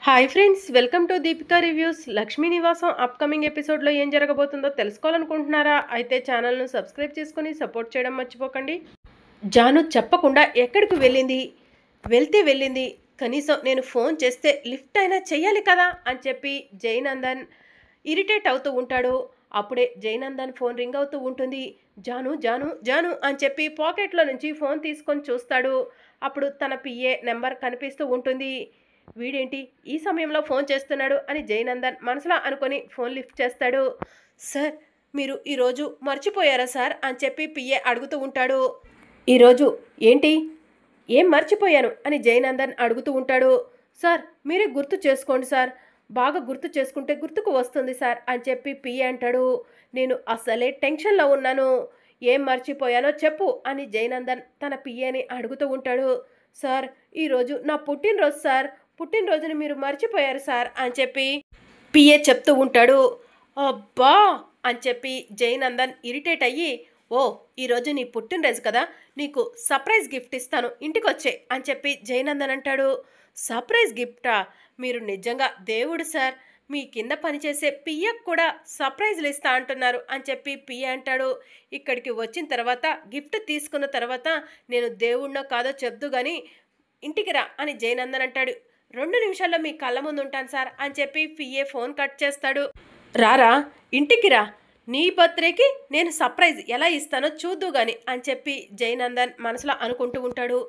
Hi friends, welcome to Deepika reviews. Lakshmi నివాసం upcoming ఎపిసోడ్లో ఏం జరగబోతుందో తెలుసుకోవాలనుకుంటున్నారా? అయితే ఛానల్ను సబ్స్క్రైబ్ చేసుకుని సపోర్ట్ చేయడం మర్చిపోకండి. జాను చెప్పకుండా ఎక్కడికి వెళ్ళింది? వెళ్ళింది. కనీసం నేను ఫోన్ చేస్తే లిఫ్ట్ అయినా చెయ్యాలి కదా అని చెప్పి జయనందన్ ఇరిటేట్ అవుతూ ఉంటాడు. అప్పుడే జయనందన్ ఫోన్ రింగ్ అవుతూ ఉంటుంది. జాను జాను జాను అని చెప్పి పాకెట్లో నుంచి ఫోన్ తీసుకొని చూస్తాడు. అప్పుడు తన పిఏ నెంబర్ కనిపిస్తూ ఉంటుంది. వీడేంటి ఈ సమయంలో ఫోన్ చేస్తున్నాడు అని జయనందన్ మనసులో అనుకొని ఫోన్ లిఫ్ట్ చేస్తాడు. సార్, మీరు ఈరోజు మర్చిపోయారా సార్ అని చెప్పి పిఏ అడుగుతూ ఉంటాడు. ఈరోజు ఏంటి? ఏం మర్చిపోయాను అని జయనందన్ అడుగుతూ ఉంటాడు. సార్, మీరే గుర్తు చేసుకోండి సార్, బాగా గుర్తు చేసుకుంటే గుర్తుకు వస్తుంది సార్ అని చెప్పి పిఏ అంటాడు. నేను అసలే టెన్షన్లో ఉన్నాను, ఏం మర్చిపోయానో చెప్పు అని జయనందన్ తన పిఏని అడుగుతూ ఉంటాడు. సార్, ఈరోజు నా పుట్టినరోజు సార్, పుట్టినరోజుని మీరు మర్చిపోయారు సార్ అని చెప్పి పిఏ చెప్తూ ఉంటాడు. అబ్బా అని చెప్పి జయనందన్ ఇరిటేట్ అయ్యి, ఓ ఈరోజు నీ పుట్టినరోజు కదా, నీకు సర్ప్రైజ్ గిఫ్ట్ ఇస్తాను, ఇంటికి వచ్చే అని చెప్పి జయనందన్ అంటాడు. సర్ప్రైజ్ గిఫ్టా? మీరు నిజంగా దేవుడు సార్, మీ కింద పనిచేసే పియ్యకు కూడా సర్ప్రైజ్లు ఇస్తా అంటున్నారు అని చెప్పి పియ్య అంటాడు. ఇక్కడికి వచ్చిన తర్వాత గిఫ్ట్ తీసుకున్న తర్వాత నేను దేవుణ్ణో కాదో చెప్దు కానీ ఇంటికి రా అని జయనందన్ అంటాడు. 2 నిమిషాల్లో మీ కళ్ళ ముందు ఉంటాను సార్ అని చెప్పి పిఏ ఫోన్ కట్ చేస్తాడు. రారా, ఇంటికి రా, నీ బర్త్డేకి నేను సర్ప్రైజ్ ఎలా ఇస్తానో చూద్దు గాని అని చెప్పి జయనందన్ మనసులో అనుకుంటూ ఉంటాడు.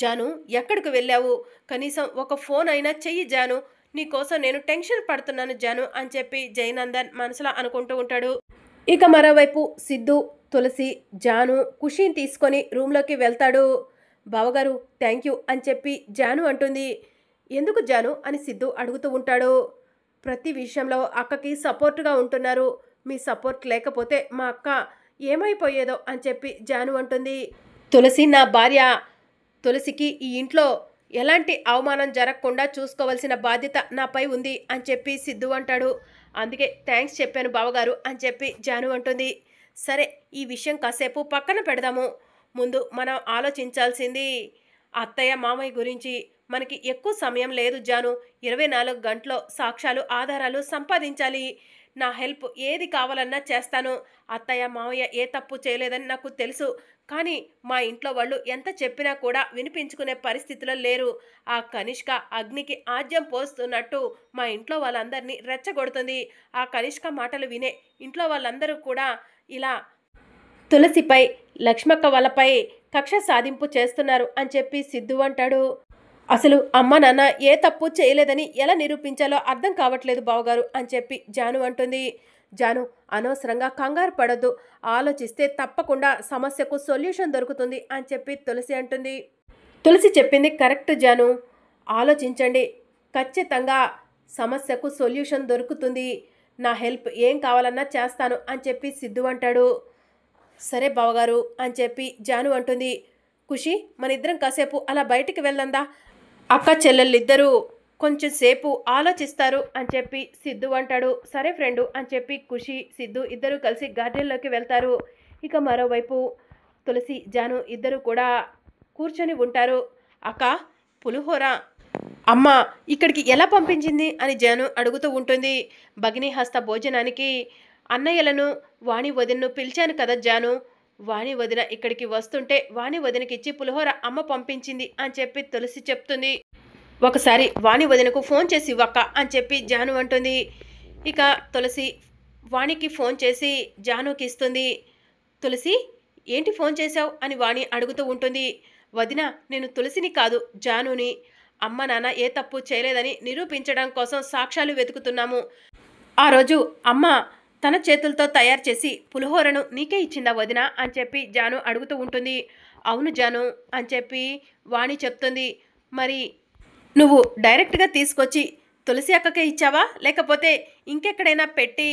జాను, ఎక్కడికి వెళ్ళావు? కనీసం ఒక ఫోన్ అయినా చెయ్యి జాను, నీకోసం నేను టెన్షన్ పడుతున్నాను జాను అని చెప్పి జయనందన్ మనసులో అనుకుంటూ ఉంటాడు. ఇక మరోవైపు సిద్ధు, తులసి, జాను ఖుషీని తీసుకొని రూమ్లోకి వెళ్తాడు. బావగారు థ్యాంక్ యూ అని చెప్పి జాను అంటుంది. ఎందుకు జాను అని సిద్ధు అడుగుతూ ఉంటాడు. ప్రతి విషయంలో అక్కకి సపోర్టుగా ఉంటున్నారు, మీ సపోర్ట్ లేకపోతే మా అక్క ఏమైపోయేదో అని చెప్పి జాను అంటుంది. తులసి నా భార్య, తులసికి ఈ ఇంట్లో ఎలాంటి అవమానం జరగకుండా చూసుకోవాల్సిన బాధ్యత నాపై ఉంది అని చెప్పి సిద్ధు అంటాడు. అందుకే థ్యాంక్స్ చెప్పాను బావగారు అని చెప్పి జాను అంటుంది. సరే, ఈ విషయం కాసేపు పక్కన పెడదాము. ముందు మనం ఆలోచించాల్సింది అత్తయ్య మామయ్య గురించి. మనకి ఎక్కువ సమయం లేదు జాను, 24 గంటలో సాక్ష్యాలు ఆధారాలు సంపాదించాలి. నా హెల్ప్ ఏది కావాలన్నా చేస్తాను. అత్తయ్య మామయ్య ఏ తప్పు చేయలేదని నాకు తెలుసు, కానీ మా ఇంట్లో వాళ్ళు ఎంత చెప్పినా కూడా వినిపించుకునే పరిస్థితిలో లేరు. ఆ కనిష్క అగ్నికి ఆజ్యం పోస్తున్నట్టు మా ఇంట్లో వాళ్ళందరినీ రెచ్చగొడుతుంది. ఆ కనిష్క మాటలు వినే ఇంట్లో వాళ్ళందరూ కూడా ఇలా తులసిపై, లక్ష్మక్క వాళ్ళపై కక్ష సాధింపు చేస్తున్నారు అని చెప్పి సిద్ధు అంటాడు. అసలు అమ్మ నాన్న ఏ తప్పు చేయలేదని ఎలా నిరూపించాలో అర్థం కావట్లేదు బావగారు అని చెప్పి జాను అంటుంది. జాను, అనవసరంగా కంగారు పడద్దు, ఆలోచిస్తే తప్పకుండా సమస్యకు సొల్యూషన్ దొరుకుతుంది అని చెప్పి తులసి అంటుంది. తులసి చెప్పింది కరెక్ట్ జాను, ఆలోచించండి, ఖచ్చితంగా సమస్యకు సొల్యూషన్ దొరుకుతుంది. నా హెల్ప్ ఏం కావాలన్నా చేస్తాను అని చెప్పి సిద్ధు అంటాడు. సరే బావగారు అని చెప్పి జాను అంటుంది. ఖుషి, మన ఇద్దరం కాసేపు అలా బయటికి వెళ్దాందా, అక్క చెల్లెళ్ళిద్దరూ కొంచెం సేపు ఆలోచిస్తారు అని చెప్పి సిద్ధు అంటాడు. సరే ఫ్రెండు అని చెప్పి ఖుషి, సిద్ధు ఇద్దరూ కలిసి గార్డెన్లోకి వెళ్తారు. ఇక మరోవైపు తులసి, జాను ఇద్దరు కూడా కూర్చొని ఉంటారు. అక్క, పులిహోర అమ్మ ఇక్కడికి ఎలా పంపించింది అని జాను అడుగుతూ ఉంటుంది. భగిని హస్త భోజనానికి అన్నయ్యలను, వాణి వదినను పిలిచాను కదా జాను, వాణి వదిన ఇక్కడికి వస్తుంటే వాణి వదినకిచ్చి పులిహోర అమ్మ పంపించింది అని చెప్పి తులసి చెప్తుంది. ఒకసారి వాణి వదినకు ఫోన్ చేసి ఇవ్వక్క అని చెప్పి జాను అంటుంది. ఇక తులసి వాణికి ఫోన్ చేసి జానుకి ఇస్తుంది. తులసి, ఏంటి ఫోన్ చేశావు అని వాణి అడుగుతూ ఉంటుంది. వదిన, నేను తులసిని కాదు జానుని, అమ్మ నాన్న ఏ తప్పు చేయలేదని నిరూపించడం కోసం సాక్ష్యాలు వెతుకుతున్నాము. ఆ రోజు అమ్మ తన చేతులతో తయారు చేసి పులిహోరను నీకే ఇచ్చిందా వదిన అని చెప్పి జాను అడుగుతూ ఉంటుంది. అవును జాను అని చెప్పి వాణి చెప్తుంది. మరి నువ్వు డైరెక్ట్గా తీసుకొచ్చి తులసి అక్కకే ఇచ్చావా, లేకపోతే ఇంకెక్కడైనా పెట్టి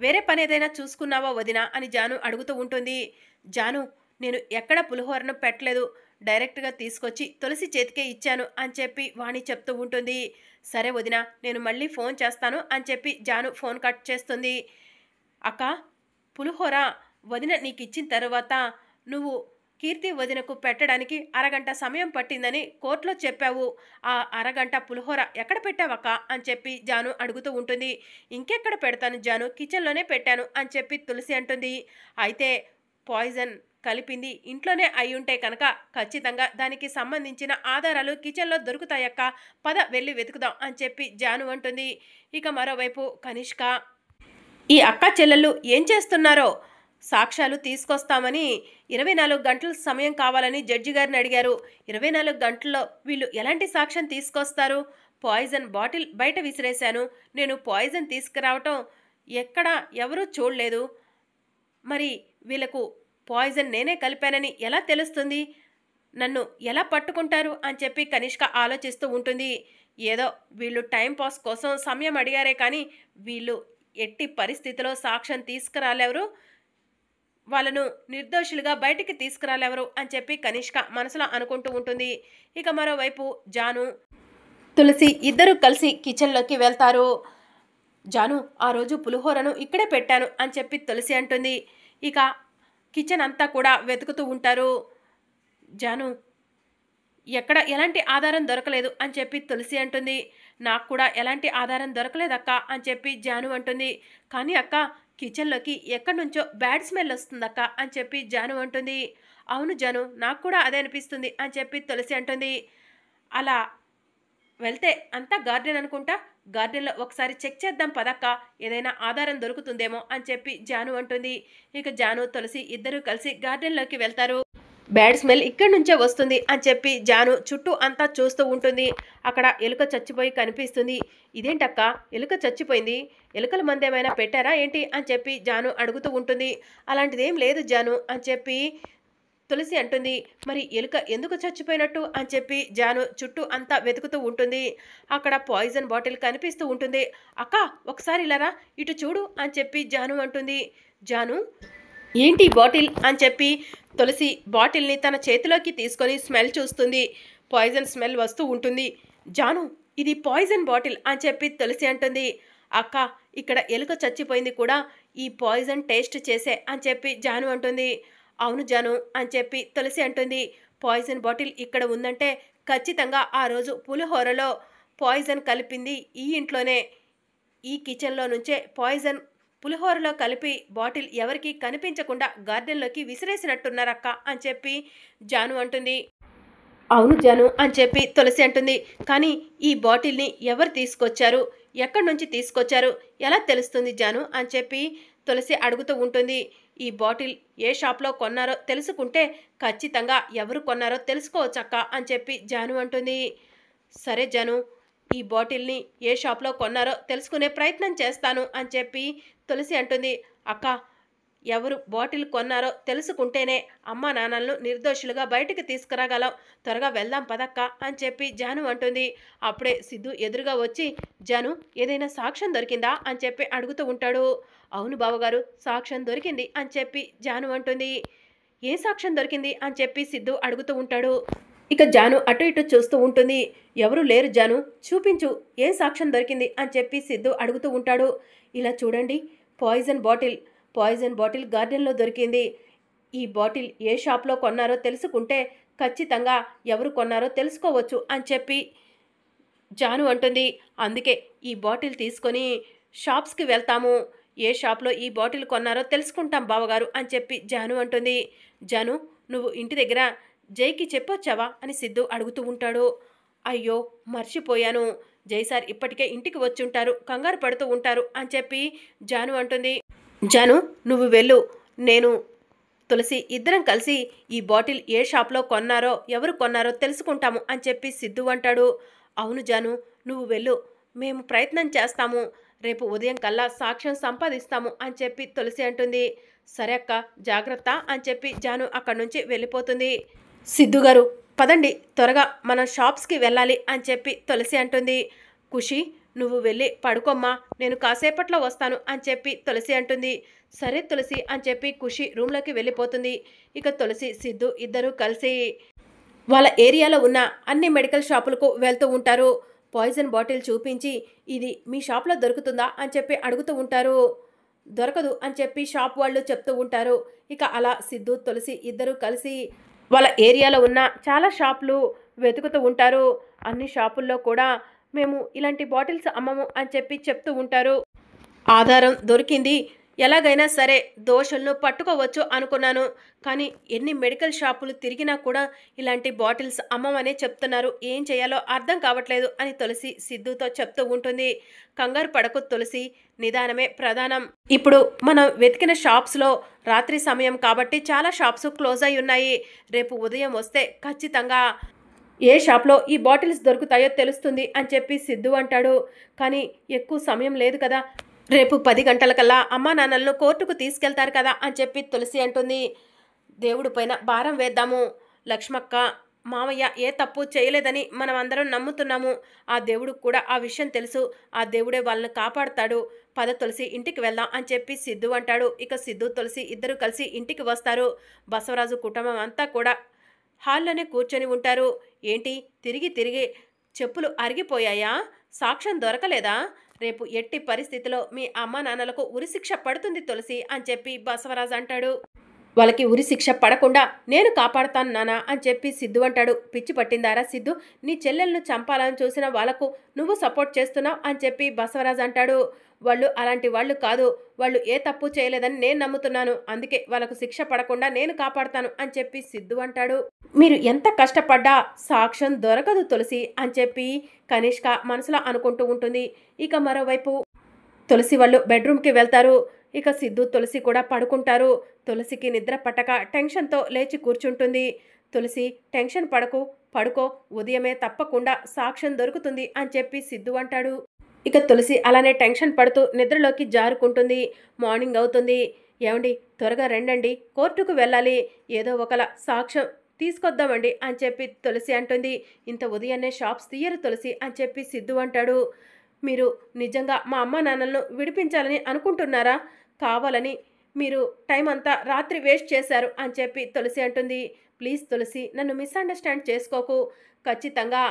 వేరే పని ఏదైనా చూసుకున్నావా వదిన అని జాను అడుగుతూ ఉంటుంది. జాను, నేను ఎక్కడ పులిహోరను పెట్టలేదు, డైరెక్ట్గా తీసుకొచ్చి తులసి చేతికే ఇచ్చాను అని చెప్పి వాణి చెప్తూ ఉంటుంది. సరే వదిన, నేను మళ్ళీ ఫోన్ చేస్తాను అని చెప్పి జాను ఫోన్ కట్ చేస్తుంది. అక్క, పులిహోర వదిన నీకు ఇచ్చిన తర్వాత నువ్వు కీర్తి వదినకు పెట్టడానికి అరగంట సమయం పట్టిందని కోర్టులో చెప్పావు. ఆ అరగంట పులిహోర ఎక్కడ పెట్టావక్క అని చెప్పి జాను అడుగుతూ ఉంటుంది. ఇంకెక్కడ పెడతాను జాను, కిచెన్లోనే పెట్టాను అని చెప్పి తులసి అంటుంది. అయితే పాయిజన్ కలిపింది ఇంట్లోనే అయి ఉంటే కనుక ఖచ్చితంగా దానికి సంబంధించిన ఆధారాలు కిచెన్లో దొరుకుతాయక్క, పద వెళ్ళి వెతుకుదాం అని చెప్పి జాను అంటుంది. ఇక మరోవైపు కనిష్క, ఈ అక్క చెల్లెళ్ళు ఏం చేస్తున్నారో సాక్ష్యాలు తీసుకొస్తామని 24 గంటల సమయం కావాలని జడ్జి గారిని అడిగారు. 24 గంటల్లో వీళ్ళు ఎలాంటి సాక్ష్యం తీసుకొస్తారు? పాయిజన్ బాటిల్ బయట విసిరేశాను, నేను పాయిజన్ తీసుకురావటం ఎక్కడ ఎవరూ చూడలేదు, మరి వీళ్ళకు పాయిజన్ నేనే కలిపానని ఎలా తెలుస్తుంది, నన్ను ఎలా పట్టుకుంటారు అని చెప్పి కనిష్క ఆలోచిస్తూ ఉంటుంది. ఏదో వీళ్ళు టైంపాస్ కోసం సమయం అడిగారే కానీ వీళ్ళు ఎట్టి పరిస్థితిలో సాక్ష్యం తీసుకురాలేవరు, వాళ్ళను నిర్దోషులుగా బయటికి తీసుకురాలేవరు అని చెప్పి కనిష్క మనసులో అనుకుంటూ ఉంటుంది. ఇక మరోవైపు జాను తులసి ఇద్దరు కలిసి కిచెన్లోకి వెళ్తారు. జాను, ఆ రోజు పులిహోరను ఇక్కడే పెట్టాను అని చెప్పి తులసి అంటుంది. ఇక కిచెన్ అంతా కూడా వెతుకుతూ ఉంటారు. జాను, ఎక్కడ ఎలాంటి ఆధారం దొరకలేదు అని చెప్పి తులసి అంటుంది. నాకు కూడా ఎలాంటి ఆధారం దొరకలేదక్క అని చెప్పి జాను అంటుంది. కానీ అక్క, కిచెన్లోకి ఎక్కడి నుంచో బ్యాడ్ స్మెల్ వస్తుందక్క అని చెప్పి జాను అంటుంది. అవును జాను, నాకు కూడా అదే అనిపిస్తుంది అని చెప్పి తులసి అంటుంది. అలా వెళ్తే అంతా గార్డెన్ అనుకుంటా, గార్డెన్లో ఒకసారి చెక్ చేద్దాం పదక్క, ఏదైనా ఆధారం దొరుకుతుందేమో అని చెప్పి జాను అంటుంది. ఇక జాను తులసి ఇద్దరూ కలిసి గార్డెన్లోకి వెళ్తారు. బ్యాడ్ స్మెల్ ఇక్కడి నుంచే వస్తుంది అని చెప్పి జాను చుట్టూ అంతా చూస్తూ ఉంటుంది. అక్కడ ఎలుక చచ్చిపోయి కనిపిస్తుంది. ఇదేంటక్క, ఎలుక చచ్చిపోయింది, ఎలుకల మందేమైనా పెట్టారా ఏంటి అని చెప్పి జాను అడుగుతూ ఉంటుంది. అలాంటిదేం లేదు జాను అని చెప్పి తులసి అంటుంది. మరి ఎలుక ఎందుకు చచ్చిపోయినట్టు అని చెప్పి జాను చుట్టూ అంతా వెతుకుతూ ఉంటుంది. అక్కడ పాయిజన్ బాటిల్ కనిపిస్తూ ఉంటుంది. అక్క, ఒకసారి ఇలారా, ఇటు చూడు అని చెప్పి జాను అంటుంది. జాను, ఏంటి బాటిల్ అని చెప్పి తులసి బాటిల్ని తన చేతిలోకి తీసుకొని స్మెల్ చూస్తుంది. పాయిజన్ స్మెల్ వస్తూ ఉంటుంది. జాను, ఇది పాయిజన్ బాటిల్ అని చెప్పి తులసి అంటుంది. అక్క, ఇక్కడ ఎలుక చచ్చిపోయింది కూడా ఈ పాయిజన్ టేస్ట్ చేసే అని చెప్పి జాను అంటుంది. అవును జాను అని చెప్పి తులసి అంటుంది. పాయిజన్ బాటిల్ ఇక్కడ ఉందంటే ఖచ్చితంగా ఆ రోజు పులిహోరలో పాయిజన్ కలిపింది ఈ ఇంట్లోనే, ఈ కిచెన్లో నుంచే పాయిజన్ పులిహోరలో కలిపి బాటిల్ ఎవరికి కనిపించకుండా గార్డెన్లోకి విసిరేసినట్టున్నారక్క అని చెప్పి జాను అంటుంది. అవును జాను అని చెప్పి తులసి అంటుంది. కానీ ఈ బాటిల్ని ఎవరు తీసుకొచ్చారు, ఎక్కడి నుంచి తీసుకొచ్చారు, ఎలా తెలుస్తుంది జాను అని చెప్పి తులసి అడుగుతూ ఉంటుంది. ఈ బాటిల్ ఏ షాప్లో కొన్నారో తెలుసుకుంటే ఖచ్చితంగా ఎవరు కొన్నారో తెలుసుకోవచ్చక్క అని చెప్పి జాను అంటుంది. సరే జాను, ఈ బాటిల్ని ఏ షాప్లో కొన్నారో తెలుసుకునే ప్రయత్నం చేస్తాను అని చెప్పి తులసి అంటుంది. అక్క, ఎవరు బాటిల్ కొన్నారో తెలుసుకుంటేనే అమ్మా నాన్నలను నిర్దోషులుగా బయటికి తీసుకురాగలం, త్వరగా వెళ్దాం పదక్క అని చెప్పి జాను అంటుంది. అప్పుడే సిద్ధు ఎదురుగా వచ్చి, జాను, ఏదైనా సాక్ష్యం దొరికిందా అని చెప్పి అడుగుతూ ఉంటాడు. అవును బావగారు, సాక్ష్యం దొరికింది అని చెప్పి జాను అంటుంది. ఏ సాక్ష్యం దొరికింది అని చెప్పి సిద్ధు అడుగుతూ ఉంటాడు. ఇక జాను అటు ఇటు చూస్తూ ఉంటుంది. ఎవరు లేరు జాను, చూపించు, ఏం సాక్ష్యం దొరికింది అని చెప్పి సిద్ధు అడుగుతూ ఉంటాడు. ఇలా చూడండి, పాయిజన్ బాటిల్ గార్డెన్లో దొరికింది. ఈ బాటిల్ ఏ షాప్లో కొన్నారో తెలుసుకుంటే ఖచ్చితంగా ఎవరు కొన్నారో తెలుసుకోవచ్చు అని చెప్పి జాను అంటుంది. అందుకే ఈ బాటిల్ తీసుకొని షాప్స్కి వెళ్తాము, ఏ షాప్లో ఈ బాటిల్ కొన్నారో తెలుసుకుంటాం బావగారు అని చెప్పి జాను అంటుంది. జాను, నువ్వు ఇంటి దగ్గర జైకి చెప్పొచ్చావా అని సిద్ధు అడుగుతూ ఉంటాడు. అయ్యో మర్చిపోయాను, జై సార్ ఇప్పటికే ఇంటికి వచ్చి ఉంటారు, కంగారు పడుతూ ఉంటారు అని చెప్పి జాను అంటుంది. జాను, నువ్వు వెళ్ళు, నేను తులసి ఇద్దరం కలిసి ఈ బాటిల్ ఏ షాప్లో కొన్నారో ఎవరు కొన్నారో తెలుసుకుంటాము అని చెప్పి సిద్ధు అంటాడు. అవును జాను, నువ్వు వెళ్ళు, మేము ప్రయత్నం చేస్తాము, రేపు ఉదయం కల్లా సాక్ష్యం సంపాదిస్తాము అని చెప్పి తులసి అంటుంది. సరే అక్క, జాగ్రత్త అని చెప్పి జాను అక్కడి నుంచి వెళ్ళిపోతుంది. సిద్ధు గారు, పదండి, త్వరగా మనం షాప్స్కి వెళ్ళాలి అని చెప్పి తులసి అంటుంది. ఖుషి, నువ్వు వెళ్ళి పడుకోమ్మా, నేను కాసేపట్లో వస్తాను అని చెప్పి తులసి అంటుంది. సరే తులసి అని చెప్పి ఖుషి రూమ్లోకి వెళ్ళిపోతుంది. ఇక తులసి సిద్ధు ఇద్దరూ కలిసి వాళ్ళ ఏరియాలో ఉన్న అన్ని మెడికల్ షాపులకు వెళ్తూ ఉంటారు. పాయిజన్ బాటిల్ చూపించి, ఇది మీ షాప్లో దొరుకుతుందా అని చెప్పి అడుగుతూ ఉంటారు. దొరకదు అని చెప్పి షాప్ వాళ్ళు చెప్తూ ఉంటారు. ఇక అలా సిద్ధు తులసి ఇద్దరూ కలిసి వాళ్ళ ఏరియాలో ఉన్న చాలా షాపులు వెతుకుతూ ఉంటారు. అన్ని షాపుల్లో కూడా మేము ఇలాంటి బాటిల్స్ అమ్మము అని చెప్పి చెప్తూ ఉంటారు. ఆధారం దొరికింది. ఎలాగైనా సరే దోషులను పట్టుకోవచ్చు అనుకున్నాను. కానీ ఎన్ని మెడికల్ షాపులు తిరిగినా కూడా ఇలాంటి బాటిల్స్ అమ్మమనే చెప్తున్నారు. ఏం చేయాలో అర్థం కావట్లేదు అని తులసి సిద్ధుతో చెప్తూ ఉంటుంది. కంగారు పడకు తులసి, నిదానమే ప్రధానం. ఇప్పుడు మనం వెతికిన షాప్స్‌లో రాత్రి సమయం కాబట్టి చాలా షాప్స్ క్లోజ్ అయి ఉన్నాయి. రేపు ఉదయం వస్తే ఖచ్చితంగా ఏ షాప్‌లో ఈ బాటిల్స్ దొరుకుతాయో తెలుస్తుంది అని చెప్పి సిద్ధు అంటాడు. కానీ ఎక్కువ సమయం లేదు కదా! రేపు 10 గంటలకల్లా అమ్మా నాన్నలను కోర్టుకు తీసుకెళ్తారు కదా అని చెప్పి తులసి అంటుంది. దేవుడి పైన భారం వేద్దాము. లక్ష్మక్క, మావయ్య ఏ తప్పు చేయలేదని మనం అందరం నమ్ముతున్నాము. ఆ దేవుడికి కూడా ఆ విషయం తెలుసు. ఆ దేవుడే వాళ్ళని కాపాడుతాడు. పద తులసి ఇంటికి వెళ్దాం అని చెప్పి సిద్ధు అంటాడు. ఇక సిద్ధు తులసి ఇద్దరు కలిసి ఇంటికి వస్తారు. బసవరాజు కుటుంబం అంతా కూడా హాల్లోనే కూర్చొని ఉంటారు. ఏంటి తిరిగి తిరిగి చెప్పులు అరిగిపోయాయా? సాక్ష్యం దొరకలేదా? రేపు ఎట్టి పరిస్థితిలో మీ అమ్మ నాన్నలకు ఉరిశిక్ష పడుతుంది తులసి అని చెప్పి బసవరాజు అంటాడు. వాళ్ళకి ఉరిశిక్ష పడకుండా నేను కాపాడుతాను నానా అని చెప్పి సిద్ధు అంటాడు. పిచ్చి పట్టిందారా సిద్ధు? నీ చెల్లెలను చంపాలని చూసిన వాళ్లకు నువ్వు సపోర్ట్ చేస్తున్నావు అని చెప్పి బసవరాజు అంటాడు. వాళ్ళు అలాంటి వాళ్ళు కాదు. వాళ్ళు ఏ తప్పు చేయలేదని నేను నమ్ముతున్నాను. అందుకే వాళ్ళకు శిక్ష పడకుండా నేను కాపాడుతాను అని చెప్పి సిద్ధు అంటాడు. మీరు ఎంత కష్టపడ్డా సాక్ష్యం దొరకదు తులసి అని చెప్పి కనిష్క మనసులో అనుకుంటూ ఉంటుంది. ఇక మరోవైపు తులసి వాళ్ళు బెడ్రూమ్కి వెళ్తారు. ఇక సిద్ధు తులసి కూడా పడుకుంటారు. తులసికి నిద్ర పట్టక టెన్షన్తో లేచి కూర్చుంటుంది. తులసి టెన్షన్ పడకు, పడుకో, ఉదయమే తప్పకుండా సాక్ష్యం దొరుకుతుంది అని చెప్పి సిద్ధు అంటాడు. ఇక తులసి అలానే టెన్షన్ పడుతూ నిద్రలోకి జారుకుంటుంది. మార్నింగ్ అవుతుంది. ఏమండి త్వరగా రండండి, కోర్టుకు వెళ్ళాలి, ఏదో ఒకలా సాక్ష్యం తీసుకొద్దామండి అని చెప్పి తులసి అంటుంది. ఇంత ఉదయాన్నే షాప్స్ తీయరు తులసి అని చెప్పి సిద్ధు అంటాడు. మీరు నిజంగా మా అమ్మ నాన్నలను విడిపించాలని అనుకుంటున్నారా? కావాలని మీరు టైం అంతా రాత్రి వేస్ట్ చేశారు అని చెప్పి తులసి అంటుంది. ప్లీజ్ తులసి, నన్ను మిస్అండర్స్టాండ్ చేసుకోకు. ఖచ్చితంగా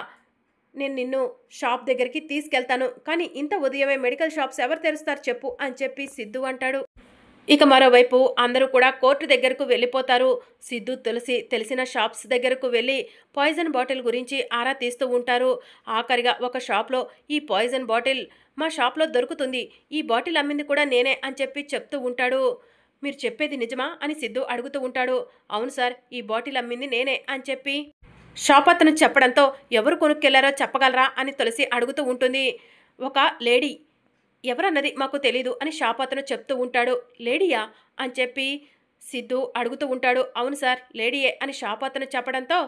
నేను నిన్ను షాప్ దగ్గరికి తీసుకెళ్తాను. కానీ ఇంత ఉదయమే మెడికల్ షాప్స్ ఎవరు తెరుస్తారు చెప్పు అని చెప్పి సిద్ధు అంటాడు. ఇక మరోవైపు అందరూ కూడా కోర్టు దగ్గరకు వెళ్ళిపోతారు. సిద్ధు తులసి తెలిసిన షాప్స్ దగ్గరకు వెళ్ళి పాయిజన్ బాటిల్ గురించి ఆరా తీస్తూ ఉంటారు. ఆఖరిగా ఒక షాప్లో ఈ పాయిజన్ బాటిల్ మా షాప్లో దొరుకుతుంది, ఈ బాటిల్ అమ్మింది కూడా నేనే అని చెప్పి చెప్తూ ఉంటాడు. మీరు చెప్పేది నిజమా అని సిద్ధు అడుగుతూ ఉంటాడు. అవును సార్, ఈ బాటిల్ అమ్మింది నేనే అని చెప్పి షాప్ అతను చెప్పడంతో ఎవరు కొనుక్కెళ్లారో చెప్పగలరా అని తులసి అడుగుతూ ఉంటుంది. ఒక లేడీ, ఎవరన్నది మాకు తెలీదు అని షాప్ అతను చెప్తూ ఉంటాడు. లేడీయా అని చెప్పి సిద్ధు అడుగుతూ ఉంటాడు. అవును సార్, లేడీయే అని షాప్ అతను చెప్పడంతో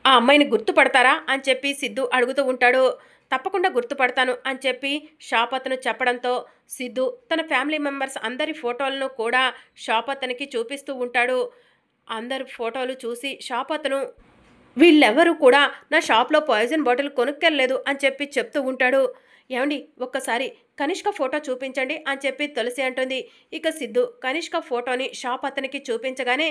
ఆ అమ్మాయిని గుర్తుపడతారా అని చెప్పి సిద్ధు అడుగుతూ ఉంటాడు. తప్పకుండా గుర్తుపడతాను అని చెప్పి షాప్ అతను చెప్పడంతో సిద్ధు తన ఫ్యామిలీ మెంబర్స్ అందరి ఫోటోలను కూడా షాప్ అతనికి చూపిస్తూ ఉంటాడు. అందరి ఫోటోలు చూసి షాప్ అతను వీళ్ళెవరూ కూడా నా షాప్లో పాయిజన్ బాటిల్ కొనుక్కెళ్ళలేదు అని చెప్పి చెప్తూ ఉంటాడు. ఏమండి ఒక్కసారి కనిష్క ఫోటో చూపించండి అని చెప్పి తులసి అంటుంది. ఇక సిద్ధు కనిష్క ఫోటోని షాప్ అతనికి చూపించగానే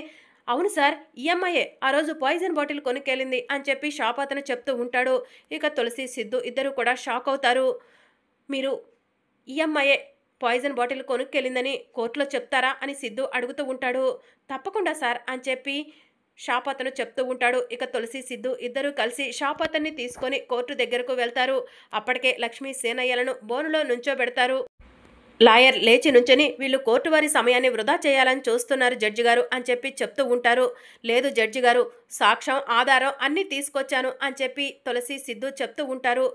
అవును సార్, ఈ అమ్మాయే ఆ రోజు పాయిజన్ బాటిల్ కొనుక్కెళ్ళింది అని చెప్పి షాప్ అతను చెప్తూ ఉంటాడు. ఇక తులసి సిద్ధు ఇద్దరు కూడా షాక్ అవుతారు. మీరు ఈ అమ్మాయే పాయిజన్ బాటిల్ కొనుక్కెళ్ళిందని కోర్టులో చెప్తారా అని సిద్ధు అడుగుతూ ఉంటాడు. తప్పకుండా సార్ అని చెప్పి షాప్ అతను చెప్తూ ఉంటాడు. ఇక తులసి సిద్ధు ఇద్దరూ కలిసి షాప్ అతన్ని తీసుకొని కోర్టు దగ్గరకు వెళ్తారు. అప్పటికే లక్ష్మీ సేనయ్యలను బోనులో నుంచోబెడతారు. లాయర్ లేచి నుంచొని వీళ్ళు కోర్టు వారి సమయాన్ని వృధా చేయాలని చూస్తున్నారు జడ్జి గారు అని చెప్పి చెప్తూ ఉంటారు. లేదు జడ్జి గారు, సాక్ష్యం ఆధారం అన్నీ తీసుకొచ్చాను అని చెప్పి తులసి సిద్ధు చెప్తూ ఉంటారు.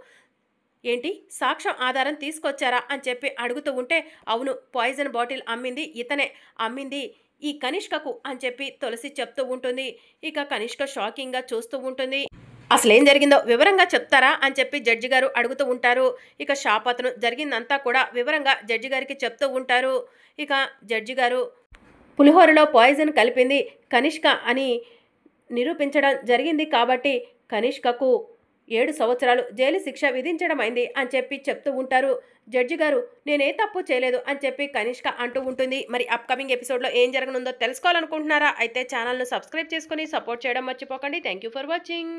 ఏంటి సాక్ష్యం ఆధారం తీసుకొచ్చారా అని చెప్పి అడుగుతూ ఉంటే అవును, పాయిజన్ బాటిల్ అమ్మింది ఇతనే, అమ్మింది ఈ కనిష్కకు అని చెప్పి తులసి చెప్తూ ఉంటుంది. ఇక కనిష్క షాకింగ్గా చూస్తూ ఉంటుంది. అసలేం జరిగిందో వివరంగా చెప్తారా అని చెప్పి జడ్జి గారు అడుగుతూ ఉంటారు. ఇక షాప్ అతను జరిగిందంతా కూడా వివరంగా జడ్జి గారికి చెప్తూ ఉంటారు. ఇక జడ్జి గారు పులిహోరలో పాయిజన్ కలిపింది కనిష్క అని నిరూపించడం జరిగింది కాబట్టి కనిష్కకు 7 సంవత్సరాలు జైలు శిక్ష విధించడం అయింది అని చెప్పి చెప్తూ ఉంటారు. జడ్జి గారు నేనే తప్పు చేయలేదు అని చెప్పి కనిష్క అంటూ ఉంటుంది. మరి అప్కమింగ్ ఎపిసోడ్లో ఏం జరగనుందో తెలుసుకోవాలనుకుంటున్నారా? అయితే ఛానల్ను సబ్స్క్రైబ్ చేసుకొని సపోర్ట్ చేయడం మర్చిపోకండి. Thank you for watching.